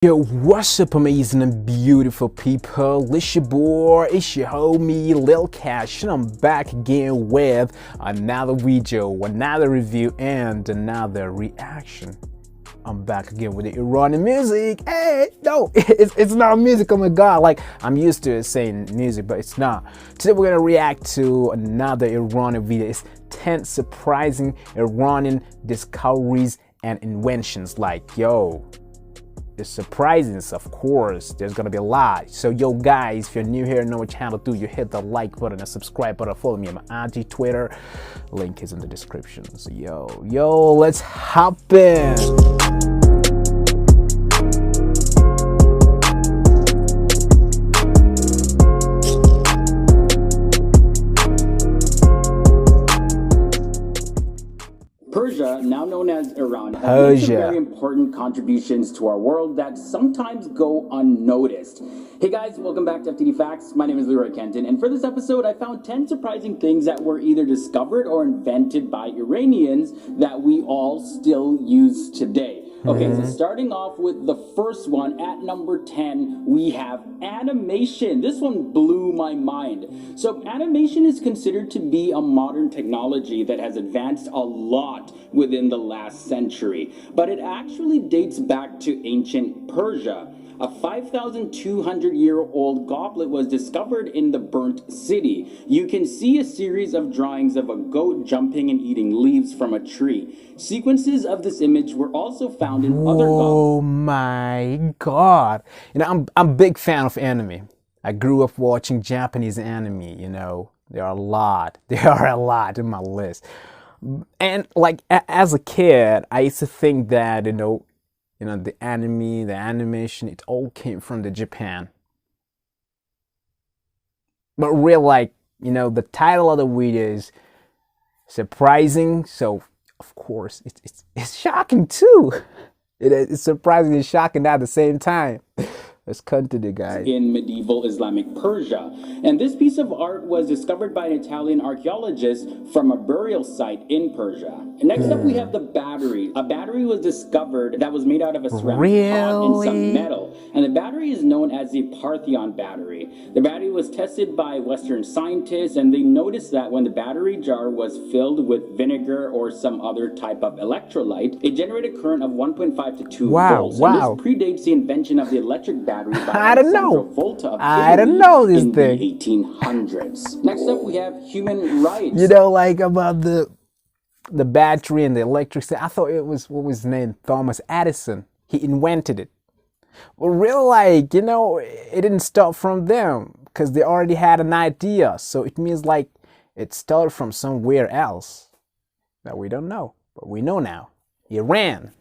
Yo, what's up, amazing and beautiful people? It's your boy, it's your homie, Lil Cash, and I'm back again with another video, another review, and another reaction. I'm back again with the Iranian music. Hey, no, it's not music, oh my god. Like, I'm used to saying music, but it's not. Today we're gonna react to another Iranian video. It's 10 surprising Iranian discoveries and inventions. Like, yo, the surprises, of course, there's gonna be a lot. So yo guys, if you're new here and know my channel, do you hit the like button and subscribe button, follow me on my IG, Twitter, link is in the description. So yo, let's hop in. Persia, now known as Iran, has made some very important contributions to our world that sometimes go unnoticed. Hey guys, welcome back to FTD Facts. My name is Leroy Kenton, and for this episode, I found 10 surprising things that were either discovered or invented by Iranians that we all still use today. Okay, so starting off with the first one, at number 10, we have animation. This one blew my mind. So animation is considered to be a modern technology that has advanced a lot within the last century, but it actually dates back to ancient Persia. A 5,200-year-old goblet was discovered in the burnt city. You can see a series of drawings of a goat jumping and eating leaves from a tree. Sequences of this image were also found in other goblets. Oh my god. You know, I'm a big fan of anime. I grew up watching Japanese anime, you know. There are a lot. There are a lot in my list. And like as a kid, I used to think that, the anime, the animation, it all came from the Japan. But real, like, the title of the video is surprising, so of course it's shocking too. It's surprising and shocking at the same time. Let's continue, guys. In medieval Islamic Persia. And this piece of art was discovered by an Italian archaeologist from a burial site in Persia. And next up we have the battery. A battery was discovered that was made out of a ceramic pot and some metal. And the battery is known as the Parthenon battery. The battery was tested by Western scientists, and they noticed that when the battery jar was filled with vinegar or some other type of electrolyte, it generated a current of 1.5 to 2 volts. Wow. And this predates the invention of the electric battery. I don't know. I don't know this in thing. The 1800s. Next up, we have human rights. Like about the battery and the electricity. I thought it was, what was his name? Thomas Edison. He invented it. Well, really, it didn't start from them because they already had an idea. So it means like it started from somewhere else that we don't know, but we know now. Iran.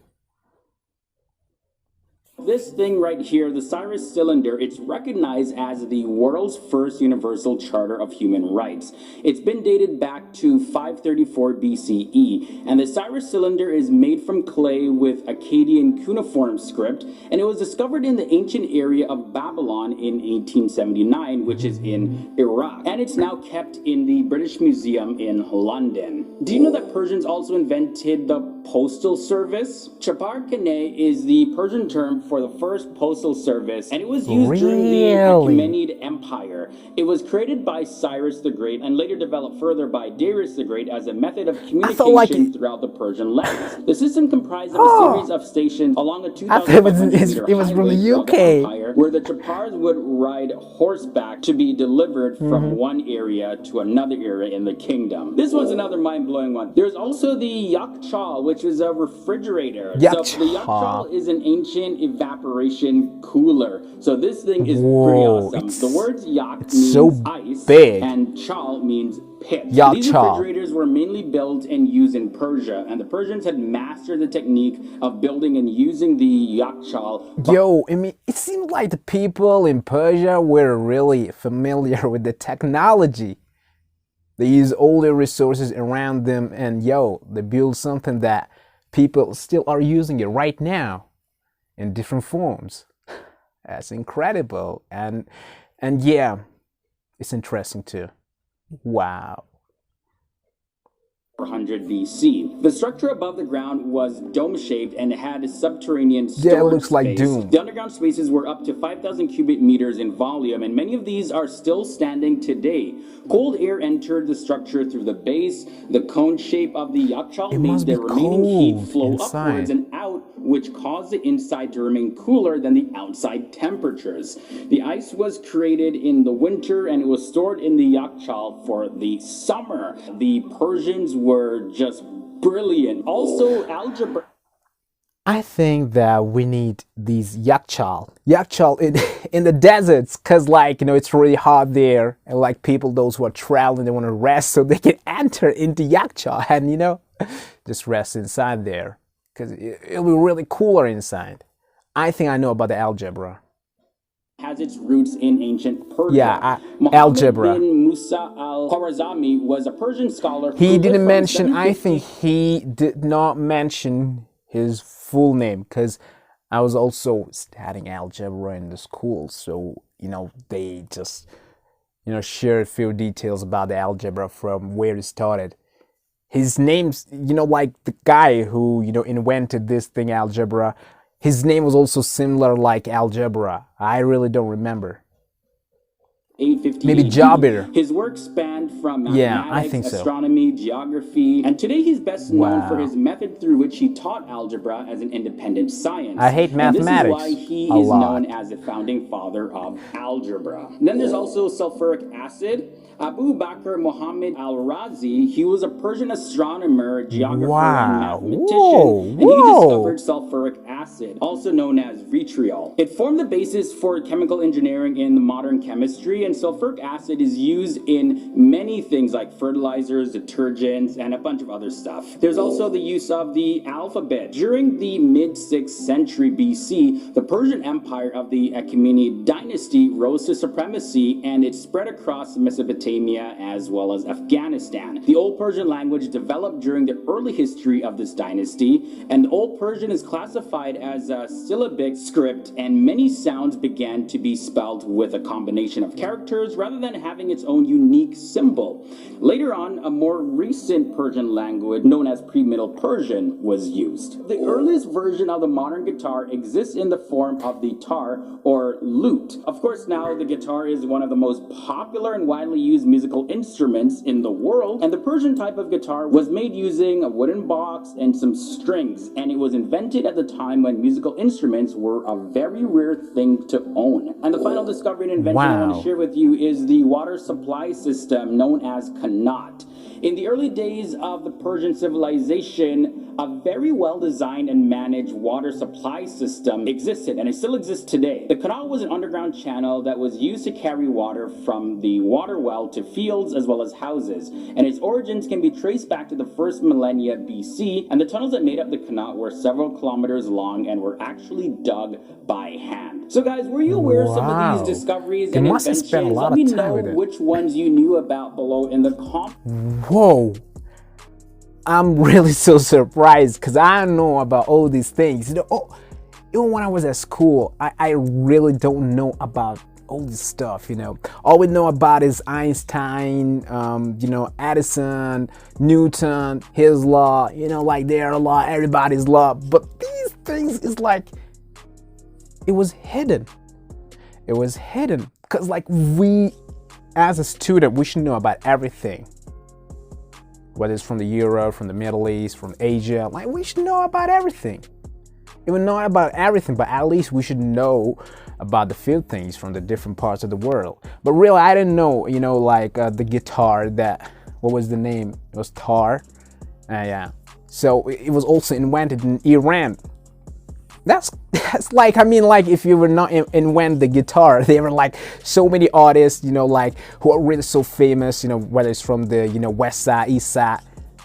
This thing right here, the Cyrus cylinder, it's recognized as the world's first universal charter of human rights. It's been dated back to 534 BCE, and the Cyrus cylinder is made from clay with Akkadian cuneiform script, and it was discovered in the ancient area of Babylon in 1879, which is in Iraq, and it's now kept in the British Museum in London. Do you know that Persians also invented the postal service? Chapar Kane is the Persian term for the first postal service, and it was used during the Achaemenid Empire. It was created by Cyrus the Great and later developed further by Darius the Great as a method of communication throughout the Persian lands. The system comprised of a series of stations along a 2,500-meter highway from the UK. Empire, where the Chapars would ride horseback to be delivered from one area to another area in the kingdom. This was another mind-blowing one. There's also the Yakchal, which is a refrigerator. So the Yakchal is an ancient evaporation cooler. So this thing is pretty awesome. The words yak means so ice, big, and chal means pit. These refrigerators were mainly built and used in Persia, and the Persians had mastered the technique of building and using the yakchal. Yo, I mean, it seems like the people in Persia were really familiar with the technology. They use all the resources around them, and they build something that people still are using it right now in different forms. That's incredible. And yeah, it's interesting too. Wow. 400 BC. The structure above the ground was dome-shaped and had subterranean storage Yeah, it looks like space. Doom. The underground spaces were up to 5,000 cubic meters in volume, and many of these are still standing today. Cold air entered the structure through the base. The cone shape of the yakshal It made must the be remaining heat cold flow inside. upwards and out, which caused the inside to remain cooler than the outside temperatures. The ice was created in the winter and it was stored in the yakshal for the summer. The Persians were just brilliant. Also, algebra. I think that we need these yakchal in the deserts, because like, you know, it's really hot there, and like people, those who are traveling, they want to rest, so they can enter into yakchal and, you know, just rest inside there, because it'll be really cooler inside. I think I know about the algebra. Has its roots in ancient Persia. Yeah, Muhammad algebra. bin Musa al-Khwarizmi was a Persian scholar. He who lived didn't from mention, I 750 think he did not mention his full name, because I was also studying algebra in the school, so, you know, they just, you know, share a few details about the algebra from where it started. His name's, you know, like the guy who, you know, invented this thing, algebra, his name was also similar like algebra. I really don't remember. 850 Maybe AD. Jabir. His work spanned from Yeah, mathematics, I think so. astronomy, geography, and today he's best known for Wow. his method through which he taught algebra as an independent science. I hate mathematics And this is why he a is lot. known as the founding father of algebra. Then there's also sulfuric acid. Abu Bakr Muhammad al-Razi, he was a Persian astronomer, geographer, Wow. and mathematician, Whoa, and he whoa. discovered sulfuric acid, also known as vitriol. It formed the basis for chemical engineering in modern chemistry, and sulfuric acid is used in many things like fertilizers, detergents, and a bunch of other stuff. There's also the use of the alphabet. During the mid-6th century BC, the Persian Empire of the Achaemenid dynasty rose to supremacy, and it spread across Mesopotamia as well as Afghanistan. The Old Persian language developed during the early history of this dynasty, and Old Persian is classified as a syllabic script, and many sounds began to be spelled with a combination of characters rather than having its own unique symbol. Later on, a more recent Persian language known as Pre-Middle Persian was used. The earliest version of the modern guitar exists in the form of the tar or lute. Of course, now the guitar is one of the most popular and widely used musical instruments in the world, and the Persian type of guitar was made using a wooden box and some strings, and it was invented at the time when musical instruments were a very rare thing to own. And the final discovery and invention I want Wow. to share with you is the water supply system known as Qanat. In the early days of the Persian civilization, a very well-designed and managed water supply system existed, and it still exists today. The canal was an underground channel that was used to carry water from the water well to fields as well as houses, and its origins can be traced back to the first millennia BC, and the tunnels that made up the canal were several kilometers long and were actually dug by hand. So guys, were you aware of some of Wow. these discoveries They and must have inventions? spent a lot Let me of time know with it. which ones you knew about below in the comments. Whoa. I'm really so surprised, because I don't know about all these things. You know, even when I was at school, I really don't know about all this stuff, you know. All we know about is Einstein, you know, Edison, Newton, his law, you know, like their law, everybody's law. But these things is like, it was hidden. It was hidden, because like we, as a student, we should know about everything. Whether it's from the Europe, from the Middle East, from Asia, like we should know about everything. Even not about everything, but at least we should know about the few things from the different parts of the world. But really, I didn't know, you know, like the guitar that, what was the name? It was tar. Yeah. So it was also invented in Iran. That's like, I mean, like if you were not invent the guitar, there were like so many artists, you know, like who are really so famous, you know, whether it's from the, you know, west side, east side,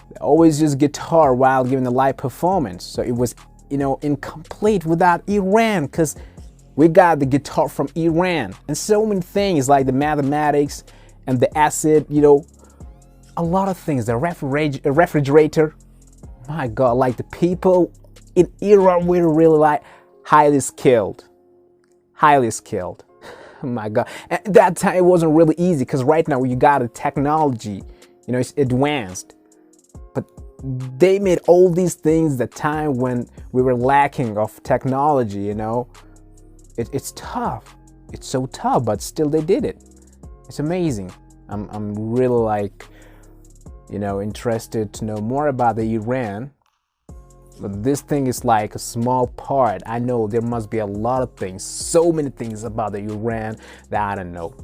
they always use guitar while giving a live performance. So it was, you know, incomplete without Iran, because we got the guitar from Iran, and so many things like the mathematics and the acid, you know, a lot of things, the refrigerator, my God, like the people in Iran were really like highly skilled. Oh my God. At that time, it wasn't really easy, because right now you got a technology, you know, it's advanced. But they made all these things the time when we were lacking of technology, you know. It's tough. It's so tough, but still they did it. It's amazing. I'm really like, you know, interested to know more about the Iran. But this thing is like a small part. I know there must be a lot of things, so many things about the Iran that I don't know.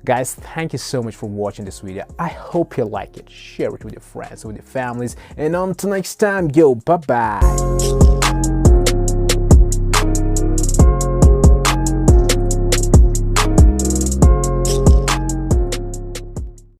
Guys, thank you so much for watching this video. I hope you like it. Share it with your friends, with your families. And until next time, yo, bye-bye.